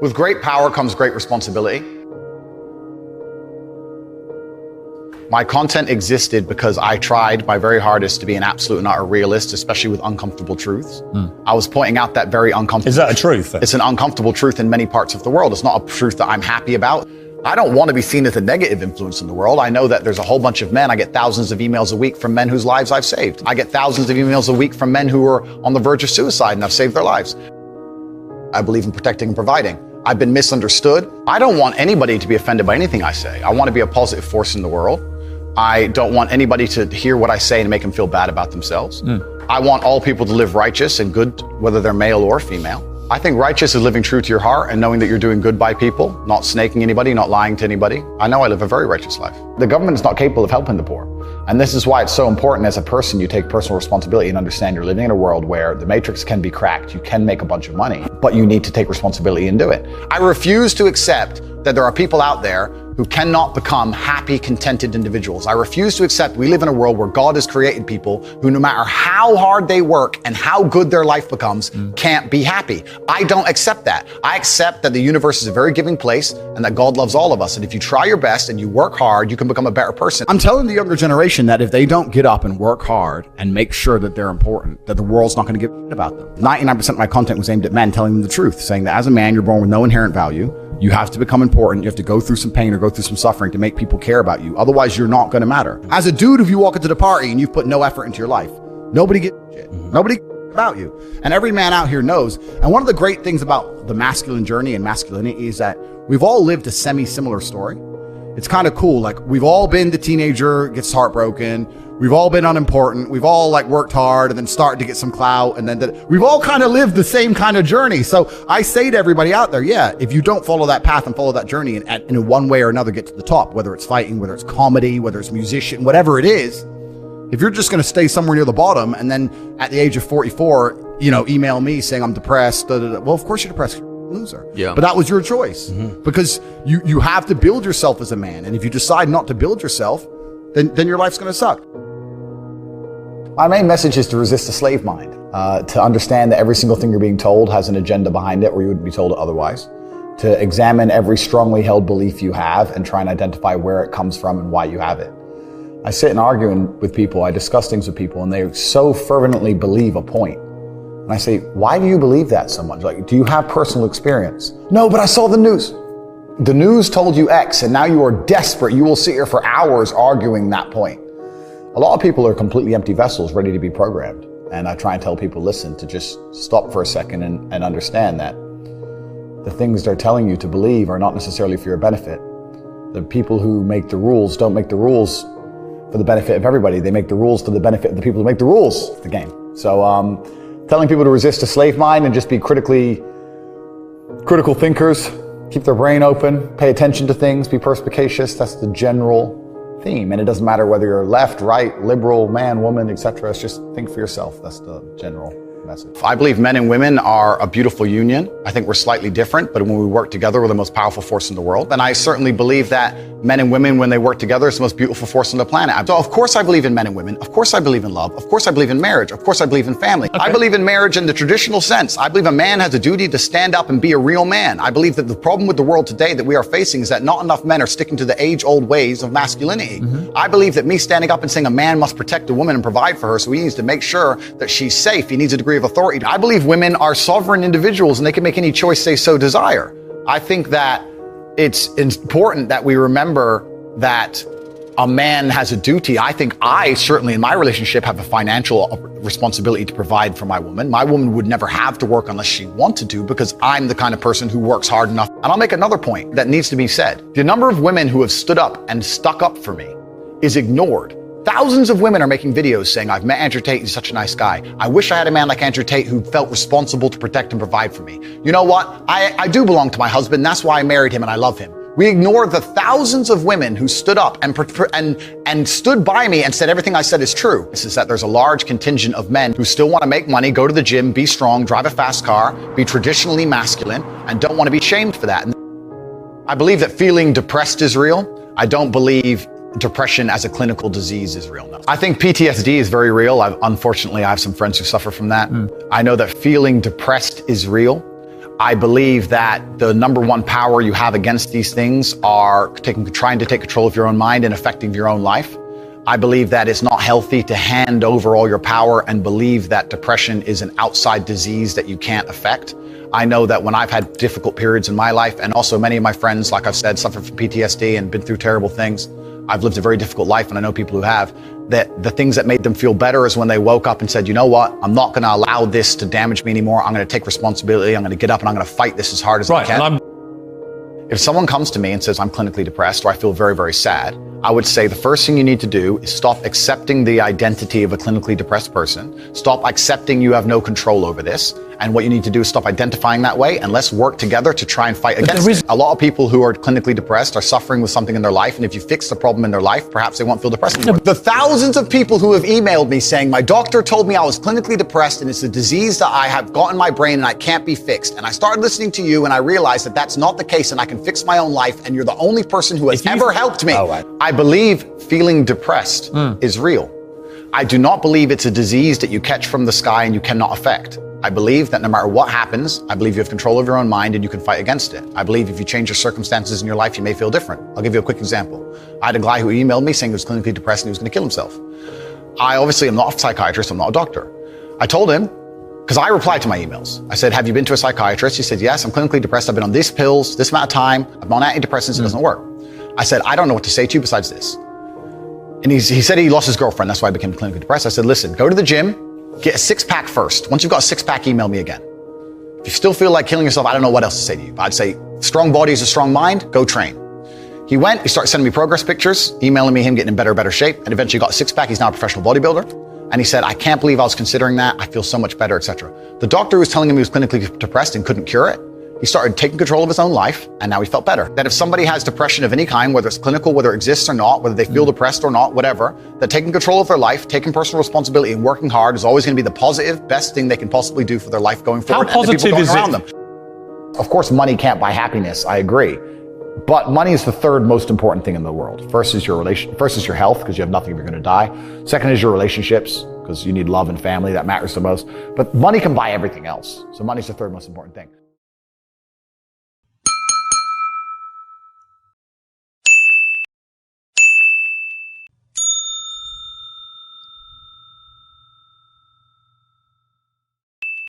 With great power comes great responsibility. My content existed because I tried my very hardest to be an absolute and utter realist, especially with uncomfortable truths. I was pointing out that very uncomfortable. Is that a truth then? It's an uncomfortable truth in many parts of the world. It's not a truth that I'm happy about. I don't want to be seen as a negative influence in the world. I know that there's a whole bunch of men. I get thousands of emails a week from men whose lives I've saved. I get thousands of emails a week from men who are on the verge of suicide and I've saved their lives. I believe in protecting and providing. I've been misunderstood. I don't want anybody to be offended by anything I say. I want to be a positive force in the world. I don't want anybody to hear what I say and make them feel bad about themselves. I want all people to live righteous and good, whether they're male or female. I think righteous is living true to your heart and knowing that you're doing good by people, not snaking anybody, not lying to anybody. I know I live a very righteous life. The government is not capable of helping the poor. And this is why it's so important as a person, you take personal responsibility and understand you're living in a world where the matrix can be cracked. You can make a bunch of money, but you need to take responsibility and do it. I refuse to accept that there are people out there who cannot become happy, contented individuals. I refuse to accept we live in a world where God has created people who, no matter how hard they work and how good their life becomes, can't be happy. I don't accept that. I accept that the universe is a very giving place and that God loves all of us. And if you try your best and you work hard, you can become a better person. I'm telling the younger generation that if they don't get up and work hard and make sure that they're important, that the world's not going to give a shit about them. 99% of my content was aimed at men, telling them the truth, saying that as a man, you're born with no inherent value. You have to become important. You have to go through some pain or go through some suffering to make people care about you. Otherwise, you're not going to matter. As a dude, if you walk into the party and you've put no effort into your life, nobody gives a shit. Nobody cares about you. And every man out here knows. And one of the great things about the masculine journey and masculinity is that we've all lived a semi-similar story. It's kind of cool. Like, we've all been the teenager, gets heartbroken. We've all been unimportant. We've all worked hard and then started to get some clout. And then we've all kind of lived the same kind of journey. So I say to everybody out there, yeah, if you don't follow that path and follow that journey and in one way or another get to the top, whether it's fighting, whether it's comedy, whether it's musician, whatever it is, if you're just going to stay somewhere near the bottom and then at the age of 44, email me saying I'm depressed, well, of course you're depressed. Loser. Yeah. But that was your choice because you have to build yourself as a man. And if you decide not to build yourself, then your life's going to suck. My main message is to resist the slave mind, to understand that every single thing you're being told has an agenda behind it or you wouldn't be told it otherwise, to examine every strongly held belief you have and try and identify where it comes from and why you have it. I sit and argue with people, I discuss things with people, and they so fervently believe a point. And I say, why do you believe that so much? Like, do you have personal experience? No, but I saw the news. The news told you X, and now you are desperate. You will sit here for hours arguing that point. A lot of people are completely empty vessels ready to be programmed. And I try and tell people, listen, to just stop for a second and understand that the things they're telling you to believe are not necessarily for your benefit. The people who make the rules don't make the rules for the benefit of everybody. They make the rules for the benefit of the people who make the rules of the game. So, telling people to resist a slave mind and just be critical thinkers, keep their brain open, pay attention to things, be perspicacious. That's the general theme. And it doesn't matter whether you're left, right, liberal, man, woman, etc. It's just think for yourself. That's the general message. I believe men and women are a beautiful union. I think we're slightly different, but when we work together, we're the most powerful force in the world. And I certainly believe that men and women, when they work together, is the most beautiful force on the planet. So of course I believe in men and women. Of course I believe in love. Of course I believe in marriage. Of course I believe in family. Okay. I believe in marriage in the traditional sense. I believe a man has a duty to stand up and be a real man. I believe that the problem with the world today that we are facing is that not enough men are sticking to the age-old ways of masculinity. I believe that me standing up and saying a man must protect a woman and provide for her, so he needs to make sure that she's safe. He needs a degree of authority. I believe women are sovereign individuals and they can make any choice they so desire. I think that it's important that we remember that a man has a duty. I think I certainly in my relationship have a financial responsibility to provide for my woman. My woman would never have to work unless she wanted to because I'm the kind of person who works hard enough. And I'll make another point that needs to be said. The number of women who have stood up and stuck up for me is ignored. Thousands of women are making videos saying, I've met Andrew Tate, he's such a nice guy. I wish I had a man like Andrew Tate who felt responsible to protect and provide for me. You know what? I do belong to my husband. That's why I married him and I love him. We ignore the thousands of women who stood up and stood by me and said everything I said is true. This is that there's a large contingent of men who still want to make money, go to the gym, be strong, drive a fast car, be traditionally masculine, and don't want to be shamed for that. And I believe that feeling depressed is real. I don't believe depression as a clinical disease is real. No. I think PTSD is very real. Unfortunately, I have some friends who suffer from that. I know that feeling depressed is real. I believe that the number one power you have against these things are trying to take control of your own mind and affecting your own life. I believe that it's not healthy to hand over all your power and believe that depression is an outside disease that you can't affect. I know that when I've had difficult periods in my life, and also many of my friends, like I've said, suffer from PTSD and been through terrible things. I've lived a very difficult life, and I know people who have, that the things that made them feel better is when they woke up and said, you know what, I'm not gonna allow this to damage me anymore. I'm gonna take responsibility. I'm gonna get up and I'm gonna fight this as hard as I can. If someone comes to me and says, I'm clinically depressed, or I feel very, very sad, I would say the first thing you need to do is stop accepting the identity of a clinically depressed person. Stop accepting you have no control over this. And what you need to do is stop identifying that way, and let's work together to try and fight against it. A lot of people who are clinically depressed are suffering with something in their life, and if you fix the problem in their life, perhaps they won't feel depressed anymore. The thousands of people who have emailed me saying, my doctor told me I was clinically depressed and it's a disease that I have got in my brain and I can't be fixed. And I started listening to you and I realized that that's not the case and I can fix my own life, and you're the only person who has ever helped me. I believe feeling depressed is real. I do not believe it's a disease that you catch from the sky and you cannot affect. I believe that no matter what happens, I believe you have control of your own mind and you can fight against it. I believe if you change your circumstances in your life, you may feel different. I'll give you a quick example. I had a guy who emailed me saying he was clinically depressed and he was going to kill himself. I obviously am not a psychiatrist, I'm not a doctor. I told him, because I replied to my emails. I said, have you been to a psychiatrist? He said, yes, I'm clinically depressed. I've been on these pills, this amount of time. I'm on antidepressants, it doesn't work. I said, I don't know what to say to you besides this. And he said he lost his girlfriend, that's why I became clinically depressed. I said, listen, go to the gym, get a six-pack first. Once you've got a six-pack, email me again. If you still feel like killing yourself, I don't know what else to say to you. But I'd say, strong body is a strong mind, go train. He went, he started sending me progress pictures, emailing me him getting in better shape, and eventually got a six-pack. He's now a professional bodybuilder. And he said, I can't believe I was considering that. I feel so much better, etc. The doctor was telling him he was clinically depressed and couldn't cure it. He started taking control of his own life, and now he felt better. That if somebody has depression of any kind, whether it's clinical, whether it exists or not, whether they feel depressed or not, whatever, that taking control of their life, taking personal responsibility and working hard is always going to be the positive, best thing they can possibly do for their life going forward. How positive is it? Of course, money can't buy happiness. I agree. But money is the third most important thing in the world. First is your health, because you have nothing if you're going to die. Second is your relationships, because you need love and family. That matters the most. But money can buy everything else. So money's the third most important thing.